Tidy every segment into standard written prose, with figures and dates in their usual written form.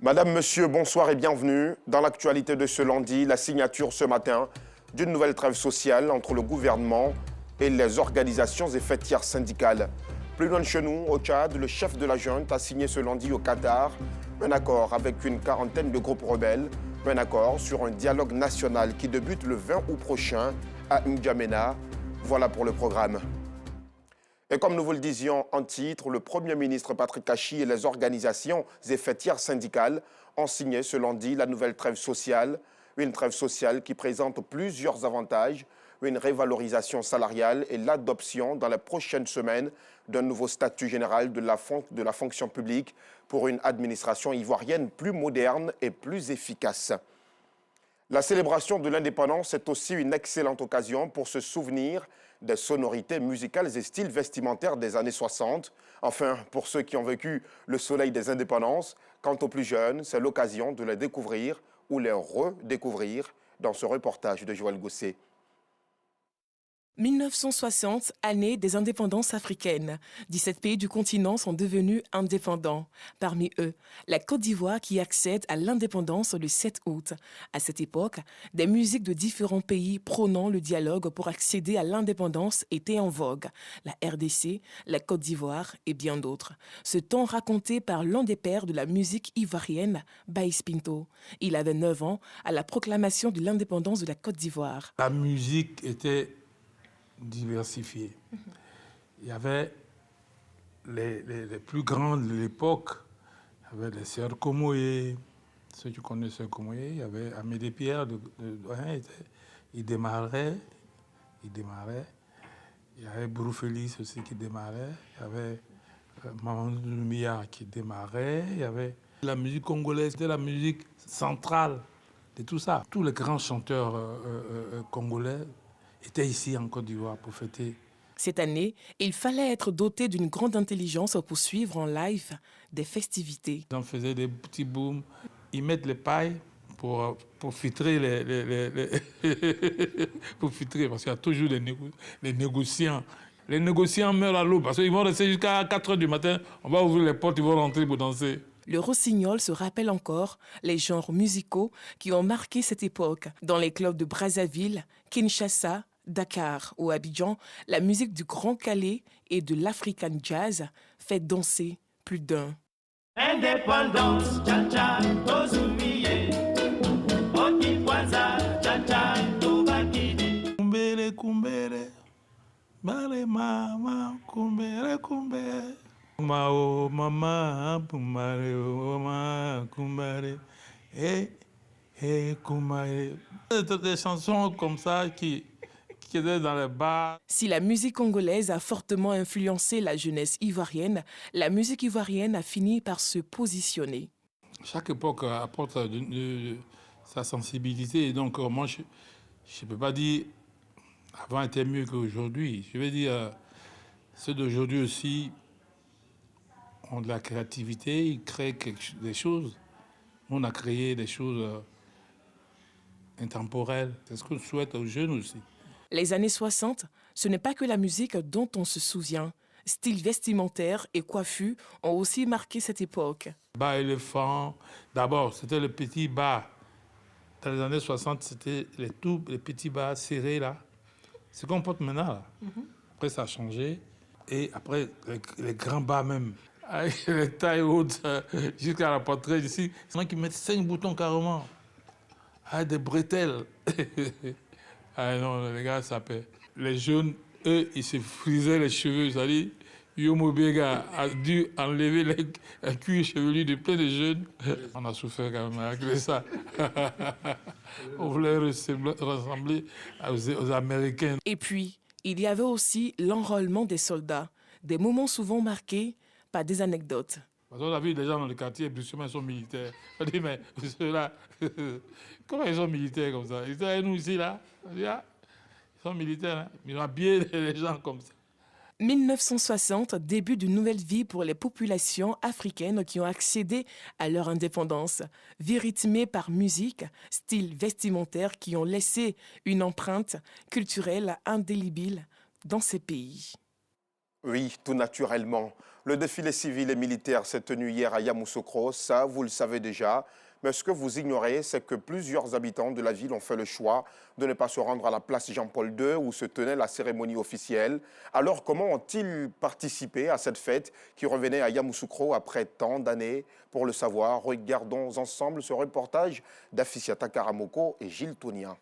Madame, Monsieur, bonsoir et bienvenue. Dans l'actualité de ce lundi, la signature ce matin d'une nouvelle trêve sociale entre le gouvernement et les organisations et fêtières syndicales. Plus loin de chez nous, au Tchad, le chef de la junte a signé ce lundi au Qatar un accord avec une quarantaine de groupes rebelles, un accord sur un dialogue national qui débute le 20 août prochain à N'Djamena. Voilà pour le programme. Et comme nous vous le disions en titre, le Premier ministre Patrick Kachi et les organisations et fêtières syndicales ont signé ce lundi la nouvelle trêve sociale, une trêve sociale qui présente plusieurs avantages, une révalorisation salariale et l'adoption dans les prochaines semaines d'un nouveau statut général de la fonction publique pour une administration ivoirienne plus moderne et plus efficace. La célébration de l'indépendance est aussi une excellente occasion pour se souvenir des sonorités musicales et styles vestimentaires des années 60. Enfin, pour ceux qui ont vécu le soleil des indépendances, quant aux plus jeunes, c'est l'occasion de les découvrir ou les redécouvrir dans ce reportage de Joël Gosset. 1960, année des indépendances africaines. 17 pays du continent sont devenus indépendants. Parmi eux, la Côte d'Ivoire qui accède à l'indépendance le 7 août. À cette époque, des musiques de différents pays prônant le dialogue pour accéder à l'indépendance étaient en vogue. La RDC, la Côte d'Ivoire et bien d'autres. Ce temps raconté par l'un des pères de la musique ivoirienne, Baïs Pinto. Il avait 9 ans à la proclamation de l'indépendance de la Côte d'Ivoire. La musique était diversifié. Il y avait les plus grandes de l'époque. Il y avait les sœurs Komoye, ceux qui connaissent sœurs Komoye. Il y avait Amédée Pierre, il démarrait. Il y avait Brou Félix aussi qui démarrait. Il y avait Mamadou Lumia qui démarrait. Il y avait la musique congolaise, c'était la musique centrale de tout ça. Tous les grands chanteurs congolais étaient ici en Côte d'Ivoire pour fêter. Cette année, il fallait être doté d'une grande intelligence pour suivre en live des festivités. On faisait des petits booms. Ils mettent les pailles pour filtrer pour filtrer, parce qu'il y a toujours les négociants. Les négociants meurent à l'eau parce qu'ils vont rester jusqu'à 4 h du matin. On va ouvrir les portes, ils vont rentrer pour danser. Le rossignol se rappelle encore les genres musicaux qui ont marqué cette époque. Dans les clubs de Brazzaville, Kinshasa, Dakar ou Abidjan, la musique du Grand Calais et de l'African Jazz fait danser plus d'un. Indépendance, tcha-tcha, tozumiye, okikwaza, tcha-tcha, tobakidi. Kumbere, kumbere, bare mama, kumbere, kumbere. Mao, mama, kumbare, mama, kumbare, kumbare. Des chansons comme ça qui étaient dans les bars. Si la musique congolaise a fortement influencé la jeunesse ivoirienne, la musique ivoirienne a fini par se positionner. Chaque époque apporte sa sensibilité. Et donc, moi, je ne peux pas dire avant était mieux qu'aujourd'hui. Je veux dire, ceux d'aujourd'hui aussi ont de la créativité, ils créent des choses. On a créé des choses intemporelles. C'est ce qu'on souhaite aux jeunes aussi. Les années 60, ce n'est pas que la musique dont on se souvient. Style vestimentaire et coiffure ont aussi marqué cette époque. Bas éléphant, d'abord, c'était le petit bas. Dans les années 60, c'était les petits bas serrés là. Ce qu'on porte maintenant là. Après, ça a changé. Et après, les grands bas même. Avec les tailles hautes jusqu'à la poitrine ici. C'est moi qui mettent 5 boutons carrément. Avec des bretelles. Ah non, les gars, ça paie. Les jeunes, eux, ils se frisaient les cheveux. C'est-à-dire, Yomo Bega a dû enlever les cuir chevelu de plein de jeunes. On a souffert quand même avec ça. On voulait ressembler aux Américains. Et puis, il y avait aussi l'enrôlement des soldats. Des moments souvent marqués par des anecdotes. Parce qu'on a vu des gens dans le quartier, brusquement, ils sont militaires. On dit, mais ceux-là, comment ils sont militaires comme ça? Ils étaient avec nous ici, là. On dit, ah, ils sont militaires, hein? Ils ont habillé les gens comme ça. 1960, début d'une nouvelle vie pour les populations africaines qui ont accédé à leur indépendance. Vie rythmée par musique, style vestimentaire qui ont laissé une empreinte culturelle indélébile dans ces pays. Oui, tout naturellement. Le défilé civil et militaire s'est tenu hier à Yamoussoukro, ça vous le savez déjà. Mais ce que vous ignorez, c'est que plusieurs habitants de la ville ont fait le choix de ne pas se rendre à la place Jean-Paul II où se tenait la cérémonie officielle. Alors comment ont-ils participé à cette fête qui revenait à Yamoussoukro après tant d'années? Pour le savoir, regardons ensemble ce reportage d'Afficiata Karamoko et Gilles Tounia.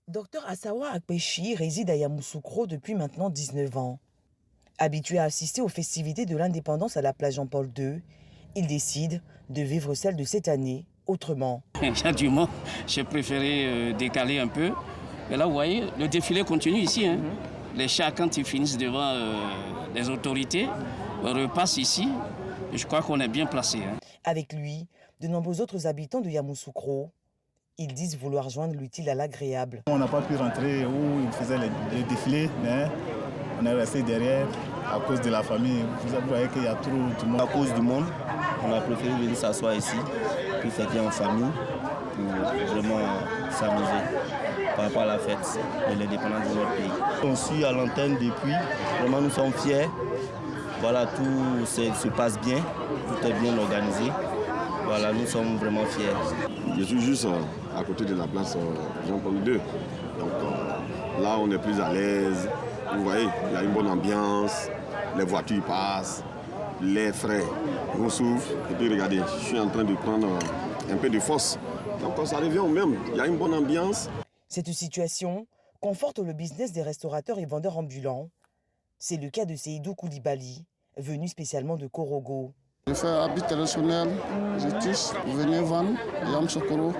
Dr Assawa Akpechi réside à Yamoussoukro depuis maintenant 19 ans. Habitué à assister aux festivités de l'indépendance à la place Jean-Paul II, il décide de vivre celle de cette année autrement. Il y a du monde, j'ai préféré décaler un peu. Mais là, vous voyez, le défilé continue ici. Hein. Les chars, quand ils finissent devant les autorités, repassent ici. Et je crois qu'on est bien placé. Hein. Avec lui, de nombreux autres habitants de Yamoussoukro, ils disent vouloir joindre l'utile à l'agréable. On n'a pas pu rentrer où ils faisaient les défilés, mais on est resté derrière à cause de la famille. Vous voyez qu'il y a trop de monde. À cause du monde, on a préféré venir s'asseoir ici, puis fêter en famille, pour vraiment s'amuser par rapport à la fête de l'indépendance de notre pays. On suit à l'antenne depuis, vraiment nous sommes fiers. Voilà, tout se passe bien, tout est bien organisé. Voilà, nous sommes vraiment fiers. Je suis juste à côté de la place Jean-Paul II. Donc là, on est plus à l'aise. Vous voyez, il y a une bonne ambiance, les voitures passent, les frais vont s'ouvrir. Et puis regardez, je suis en train de prendre un peu de force. Donc ça revient au même, il y a une bonne ambiance. Cette situation conforte le business des restaurateurs et vendeurs ambulants. C'est le cas de Seydou Koulibaly, venu spécialement de Korogo. Je fais habit traditionnel, je tisse, venez vendre, Yamoussoukro,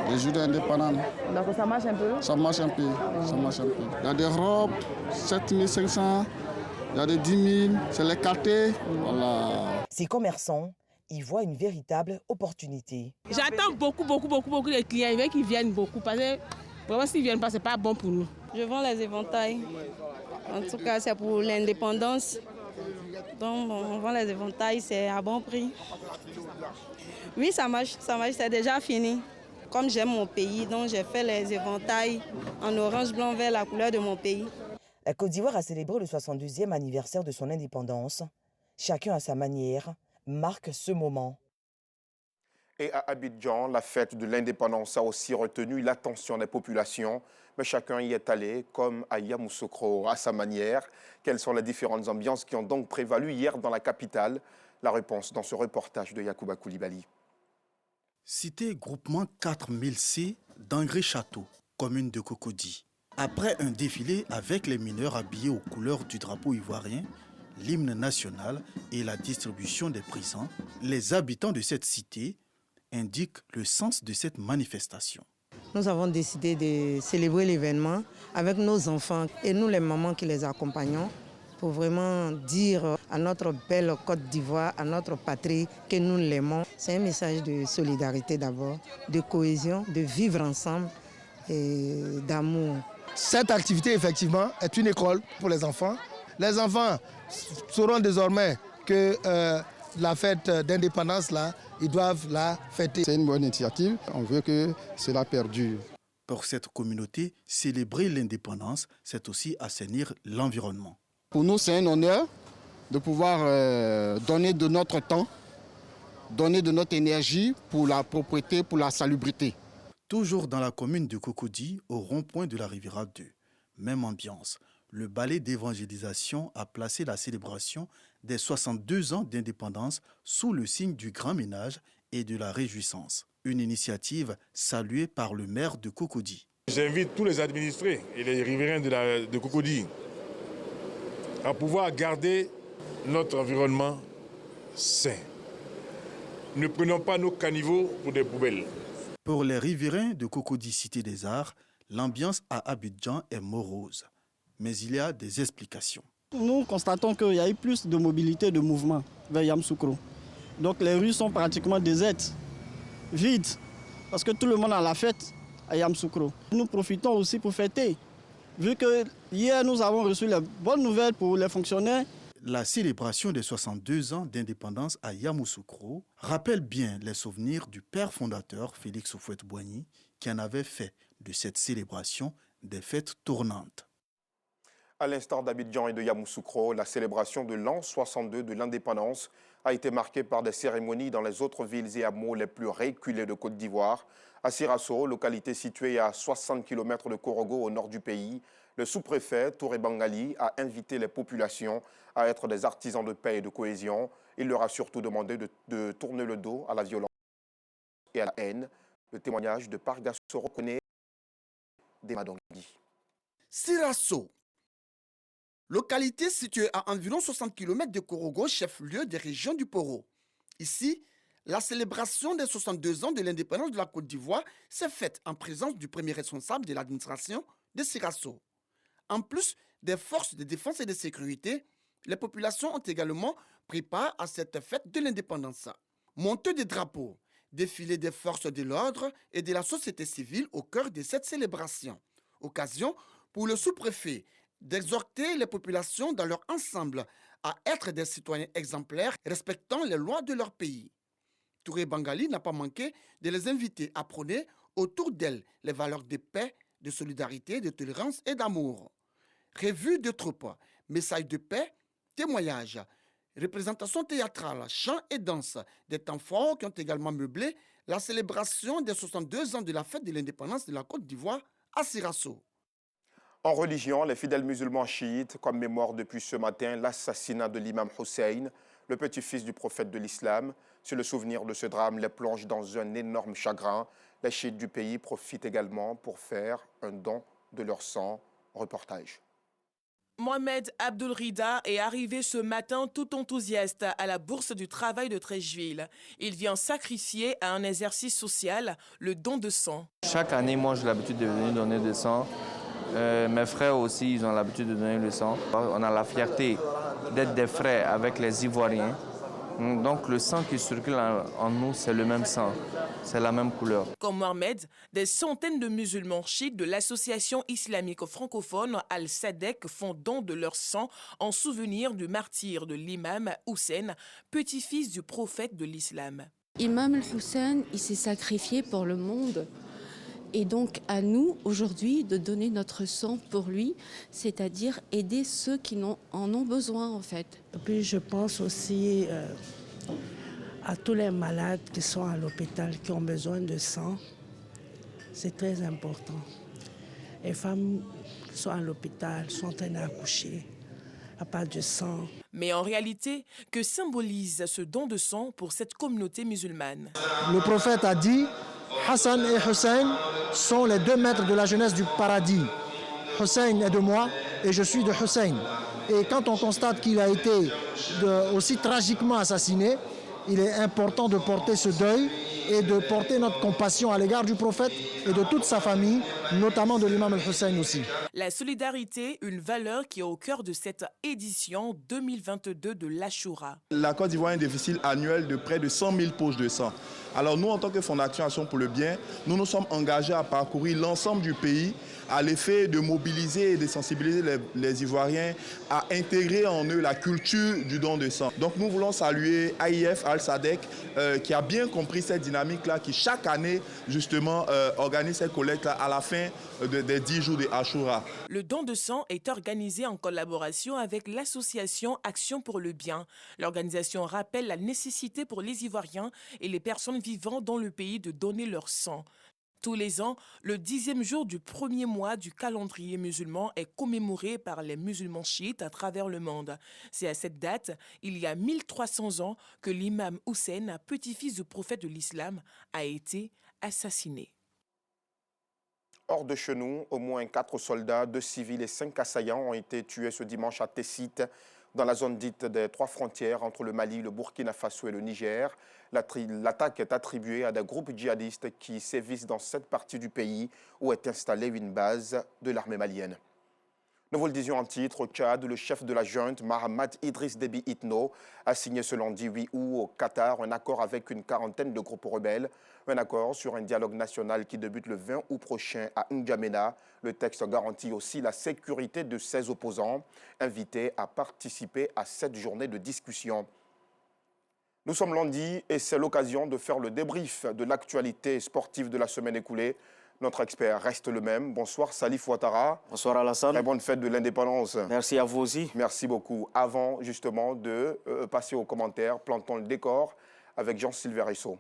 les jus d'indépendance. Donc ça marche un peu? Ça marche un peu, ça marche un peu. Il y a des robes, 7500, il y a des 10 000, c'est les quartiers. Voilà. Ces commerçants y voient une véritable opportunité. J'attends beaucoup de clients, il veut qu'ils viennent beaucoup, parce que vraiment s'ils ne viennent pas, ce n'est pas bon pour nous. Je vends les éventails, en tout cas c'est pour l'indépendance. Donc on vend les éventails, c'est à bon prix. Oui, ça marche, c'est déjà fini. Comme j'aime mon pays, donc j'ai fait les éventails en orange, blanc, vert, la couleur de mon pays. La Côte d'Ivoire a célébré le 62e anniversaire de son indépendance. Chacun à sa manière marque ce moment. Et à Abidjan, la fête de l'indépendance a aussi retenu l'attention des populations. Mais chacun y est allé, comme à Yamoussoukro, à sa manière. Quelles sont les différentes ambiances qui ont donc prévalu hier dans la capitale? La réponse dans ce reportage de Yacouba Koulibaly. Cité groupement 4000C d'Angré-Château, commune de Cocody. Après un défilé avec les mineurs habillés aux couleurs du drapeau ivoirien, l'hymne national et la distribution des présents, les habitants de cette cité indiquent le sens de cette manifestation. Nous avons décidé de célébrer l'événement avec nos enfants et nous les mamans qui les accompagnons pour vraiment dire à notre belle Côte d'Ivoire, à notre patrie que nous l'aimons. C'est un message de solidarité d'abord, de cohésion, de vivre ensemble et d'amour. Cette activité effectivement est une école pour les enfants. Les enfants sauront désormais que la fête d'indépendance, là, ils doivent la fêter. C'est une bonne initiative, on veut que cela perdure. Pour cette communauté, célébrer l'indépendance, c'est aussi assainir l'environnement. Pour nous, c'est un honneur de pouvoir donner de notre temps, donner de notre énergie pour la propreté, pour la salubrité. Toujours dans la commune de Cocody, au rond-point de la Riviera 2. Même ambiance. Le ballet d'évangélisation a placé la célébration des 62 ans d'indépendance sous le signe du grand ménage et de la réjouissance. Une initiative saluée par le maire de Cocody. J'invite tous les administrés et les riverains de Cocody à pouvoir garder notre environnement sain. Ne prenons pas nos caniveaux pour des poubelles. Pour les riverains de Cocody Cité des Arts, l'ambiance à Abidjan est morose. Mais il y a des explications. Nous constatons qu'il y a eu plus de mobilité de mouvement vers Yamoussoukro. Donc les rues sont pratiquement désertes, vides, parce que tout le monde a la fête à Yamoussoukro. Nous profitons aussi pour fêter. Vu que hier nous avons reçu les bonnes nouvelles pour les fonctionnaires. La célébration des 62 ans d'indépendance à Yamoussoukro rappelle bien les souvenirs du père fondateur Félix Houphouët-Boigny qui en avait fait de cette célébration des fêtes tournantes. À l'instar d'Abidjan et de Yamoussoukro, la célébration de l'an 62 de l'indépendance a été marquée par des cérémonies dans les autres villes et hameaux les plus reculés de Côte d'Ivoire. À Sirasso, localité située à 60 km de Korogo au nord du pays, le sous-préfet Touré Bangali a invité les populations à être des artisans de paix et de cohésion. Il leur a surtout demandé de tourner le dos à la violence et à la haine. Le témoignage de Pargasso reconnaît des Madongui. Sirasso, localité située à environ 60 km de Korogo, chef-lieu des régions du Poro. Ici, la célébration des 62 ans de l'indépendance de la Côte d'Ivoire s'est faite en présence du premier responsable de l'administration de Sirasso. En plus des forces de défense et de sécurité, les populations ont également pris part à cette fête de l'indépendance. Montée des drapeaux, défilé des forces de l'ordre et de la société civile au cœur de cette célébration. Occasion pour le sous-préfet d'exhorter les populations dans leur ensemble à être des citoyens exemplaires respectant les lois de leur pays. Touré Bangali n'a pas manqué de les inviter à prôner autour d'elle les valeurs de paix, de solidarité, de tolérance et d'amour. Revue de troupes, messages de paix, témoignages, représentations théâtrales, chants et danses, des temps forts qui ont également meublé la célébration des 62 ans de la fête de l'indépendance de la Côte d'Ivoire à Sirasso. En religion, les fidèles musulmans chiites commémorent depuis ce matin l'assassinat de l'imam Hussein, le petit-fils du prophète de l'islam. Sur le souvenir de ce drame les plonge dans un énorme chagrin. Les chiites du pays profitent également pour faire un don de leur sang. Reportage. Mohamed Abdul Rida est arrivé ce matin tout enthousiaste à la bourse du travail de Treichville. Il vient sacrifier à un exercice social le don de sang. Chaque année, moi, j'ai l'habitude de venir donner du sang. Mes frères aussi, ils ont l'habitude de donner le sang. On a la fierté d'être des frères avec les Ivoiriens. Donc le sang qui circule en nous, c'est le même sang, c'est la même couleur. Comme Mohamed, des centaines de musulmans chiites de l'association islamique francophone Al-Sadek font don de leur sang en souvenir du martyre de l'imam Hussein, petit-fils du prophète de l'islam. Imam Hussein, il s'est sacrifié pour le monde. Et donc à nous, aujourd'hui, de donner notre sang pour lui, c'est-à-dire aider ceux qui en ont besoin, en fait. Et puis je pense aussi à tous les malades qui sont à l'hôpital, qui ont besoin de sang. C'est très important. Les femmes qui sont à l'hôpital, sont en train d'accoucher, il n'y a pas de sang. Mais en réalité, que symbolise ce don de sang pour cette communauté musulmane? Le prophète a dit: Hassan et Hussein sont les deux maîtres de la jeunesse du paradis. Hussein est de moi et je suis de Hussein. Et quand on constate qu'il a été aussi tragiquement assassiné, il est important de porter ce deuil et de porter notre compassion à l'égard du prophète et de toute sa famille, notamment de l'imam al-Hussein aussi. La solidarité, une valeur qui est au cœur de cette édition 2022 de l'Achoura. La Côte d'Ivoire a un déficit annuel de près de 100 000 poches de sang. Alors nous, en tant que Fondation Action pour le Bien, nous nous sommes engagés à parcourir l'ensemble du pays à l'effet de mobiliser et de sensibiliser les Ivoiriens à intégrer en eux la culture du don de sang. Donc nous voulons saluer AIF Al-Sadek qui a bien compris cette dynamique-là, qui chaque année justement organise cette collecte à la fin des 10 jours de Achoura. Le don de sang est organisé en collaboration avec l'association Action pour le Bien. L'organisation rappelle la nécessité pour les Ivoiriens et les personnes vivant dans le pays de donner leur sang. Tous les ans, le 10e jour du premier mois du calendrier musulman est commémoré par les musulmans chiites à travers le monde. C'est à cette date, il y a 1300 ans, que l'imam Hussein, petit-fils du prophète de l'islam, a été assassiné. Hors de chez nous, au moins 4 soldats, 2 civils et 5 assaillants ont été tués ce dimanche à Tessite, dans la zone dite des 3 frontières entre le Mali, le Burkina Faso et le Niger. L'attaque est attribuée à des groupes djihadistes qui sévissent dans cette partie du pays où est installée une base de l'armée malienne. Nous vous le disions en titre, au Tchad, le chef de la junte, Mahamat Idriss Déby Itno, a signé ce lundi 8 août au Qatar un accord avec une quarantaine de groupes rebelles. Un accord sur un dialogue national qui débute le 20 août prochain à N'Djamena. Le texte garantit aussi la sécurité de ses opposants, invités à participer à cette journée de discussion. Nous sommes lundi et c'est l'occasion de faire le débrief de l'actualité sportive de la semaine écoulée. Notre expert reste le même. Bonsoir Salif Ouattara. Bonsoir Alassane. Très bonne fête de l'indépendance. Merci à vous aussi. Merci beaucoup. Avant justement de passer aux commentaires, plantons le décor avec Jean-Sylvain Risso.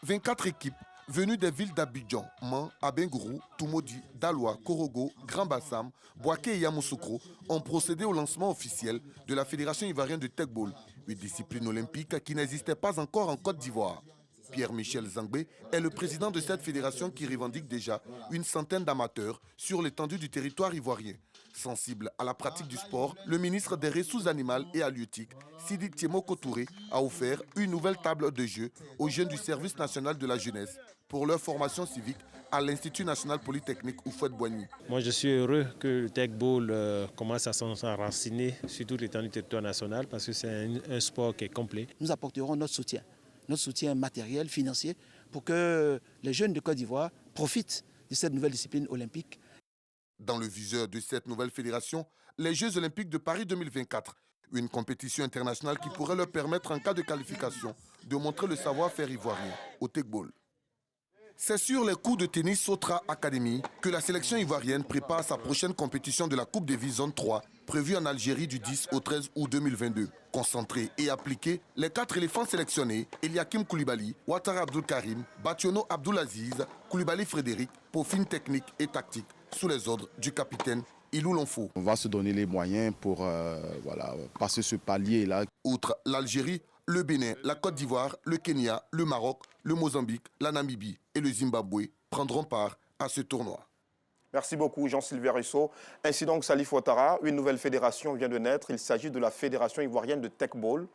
24 équipes venues des villes d'Abidjan, Man, Abengourou, Toumoudi, Daloa, Korogo, Grand Bassam, Bouaké et Yamoussoukro ont procédé au lancement officiel de la Fédération ivoirienne de Tegball, une discipline olympique qui n'existait pas encore en Côte d'Ivoire. Pierre-Michel Zangbé est le président de cette fédération qui revendique déjà une centaine d'amateurs sur l'étendue du territoire ivoirien. Sensible à la pratique du sport, le ministre des Ressources animales et halieutiques, Sidi Tiemoko Touré, a offert une nouvelle table de jeu aux jeunes du service national de la jeunesse pour leur formation civique à l'Institut national polytechnique Houphouët-Boigny. Moi, je suis heureux que le Tegball commence à s'enraciner sur tout l'étendue du territoire national parce que c'est un sport qui est complet. Nous apporterons notre soutien matériel, financier, pour que les jeunes de Côte d'Ivoire profitent de cette nouvelle discipline olympique. Dans le viseur de cette nouvelle fédération, les Jeux olympiques de Paris 2024, une compétition internationale qui pourrait leur permettre, en cas de qualification, de montrer le savoir-faire ivoirien au Tegball. C'est sur les cours de tennis Sotra Academy que la sélection ivoirienne prépare sa prochaine compétition de la Coupe Davis Zone 3, prévue en Algérie du 10 au 13 août 2022. Concentrés et appliqués, les 4 éléphants sélectionnés, Eliakim Koulibaly, Ouattara Abdul Karim, Bationo Abdoulaziz, Koulibaly Frédéric, peaufinent technique et tactique sous les ordres du capitaine Ilou Lonfo. On va se donner les moyens pour passer ce palier-là. Outre l'Algérie, le Bénin, la Côte d'Ivoire, le Kenya, le Maroc, le Mozambique, la Namibie et le Zimbabwe prendront part à ce tournoi. Merci beaucoup Jean-Sylvain Risso. Ainsi donc Salif Ouattara, une nouvelle fédération vient de naître. Il s'agit de la Fédération ivoirienne de Tegball.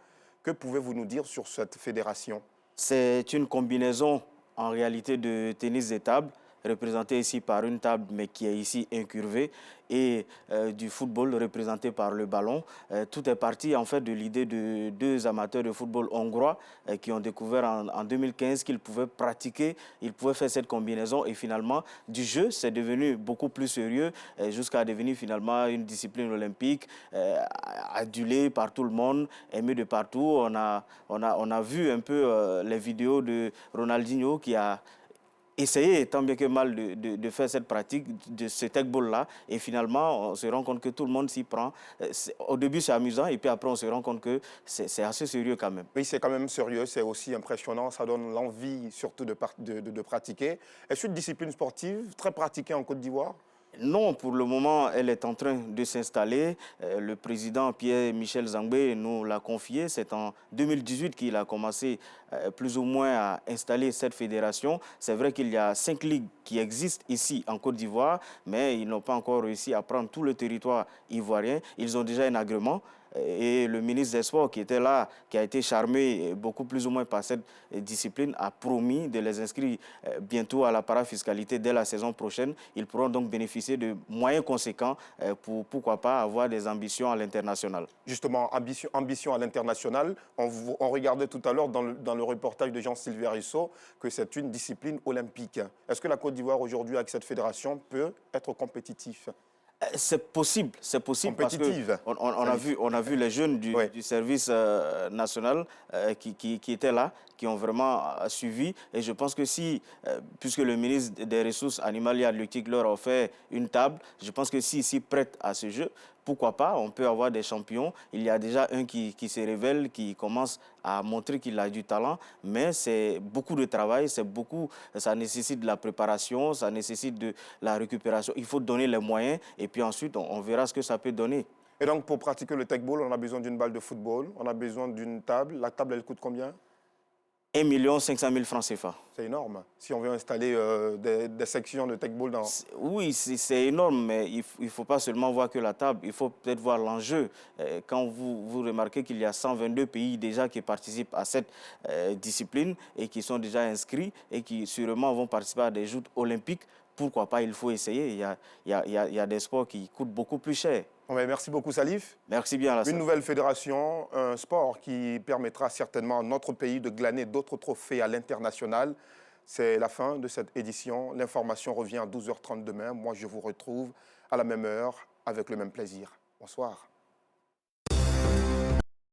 Que pouvez-vous nous dire sur cette fédération? C'est une combinaison en réalité de tennis de table, représenté ici par une table mais qui est ici incurvée, et du football représenté par le ballon. Tout est parti en fait de l'idée de 2 amateurs de football hongrois qui ont découvert en 2015 qu'ils pouvaient pratiquer, ils pouvaient faire cette combinaison, et finalement du jeu c'est devenu beaucoup plus sérieux jusqu'à devenir finalement une discipline olympique adulée par tout le monde, aimée de partout. On a vu un peu les vidéos de Ronaldinho qui a essayer tant bien que mal de faire cette pratique de ce Tegball-là, et finalement on se rend compte que tout le monde s'y prend. Au début c'est amusant et puis après on se rend compte que c'est assez sérieux quand même. Oui, c'est quand même sérieux, c'est aussi impressionnant, ça donne l'envie surtout de pratiquer. Est-ce une discipline sportive très pratiquée en Côte d'Ivoire? Non, pour le moment, elle est en train de s'installer. Le président Pierre-Michel Zangbé nous l'a confié. C'est en 2018 qu'il a commencé plus ou moins à installer cette fédération. C'est vrai qu'il y a 5 ligues qui existent ici en Côte d'Ivoire, mais ils n'ont pas encore réussi à prendre tout le territoire ivoirien. Ils ont déjà un agrément. Et le ministre des Sports qui était là, qui a été charmé beaucoup plus ou moins par cette discipline, a promis de les inscrire bientôt à la parafiscalité dès la saison prochaine. Ils pourront donc bénéficier de moyens conséquents pour, pourquoi pas, avoir des ambitions à l'international. Justement, ambition à l'international. On regardait tout à l'heure dans le reportage de Jean-Sylvain Risso que c'est une discipline olympique. Est-ce que la Côte d'Ivoire aujourd'hui avec cette fédération peut être compétitif? C'est possible parce qu'on a vu les jeunes du service national qui étaient là, qui ont vraiment suivi. Et je pense que si, puisque le ministre des Ressources animales et halieutiques leur a offert une table, je pense que s'ils s'y prêtent à ce jeu, pourquoi pas, on peut avoir des champions. Il y a déjà un qui se révèle, qui commence à montrer qu'il a du talent, mais c'est beaucoup de travail, ça nécessite de la préparation, ça nécessite de la récupération. Il faut donner les moyens et puis ensuite on verra ce que ça peut donner. Et donc pour pratiquer le Tegball, on a besoin d'une balle de football, on a besoin d'une table. La table, elle coûte combien? 1 500 000 francs CFA. C'est énorme. Si on veut installer des sections de Tegball dans... Oui, c'est énorme, mais il ne faut pas seulement voir que la table, il faut peut-être voir l'enjeu. Quand vous remarquez qu'il y a 122 pays déjà qui participent à cette discipline et qui sont déjà inscrits et qui sûrement vont participer à des Jeux olympiques, pourquoi pas, il faut essayer. Il y a des sports qui coûtent beaucoup plus cher. Merci beaucoup Salif. Merci bien Alassane. Une nouvelle fédération, un sport qui permettra certainement à notre pays de glaner d'autres trophées à l'international. C'est la fin de cette édition. L'information revient à 12h30 demain. Moi, je vous retrouve à la même heure avec le même plaisir. Bonsoir.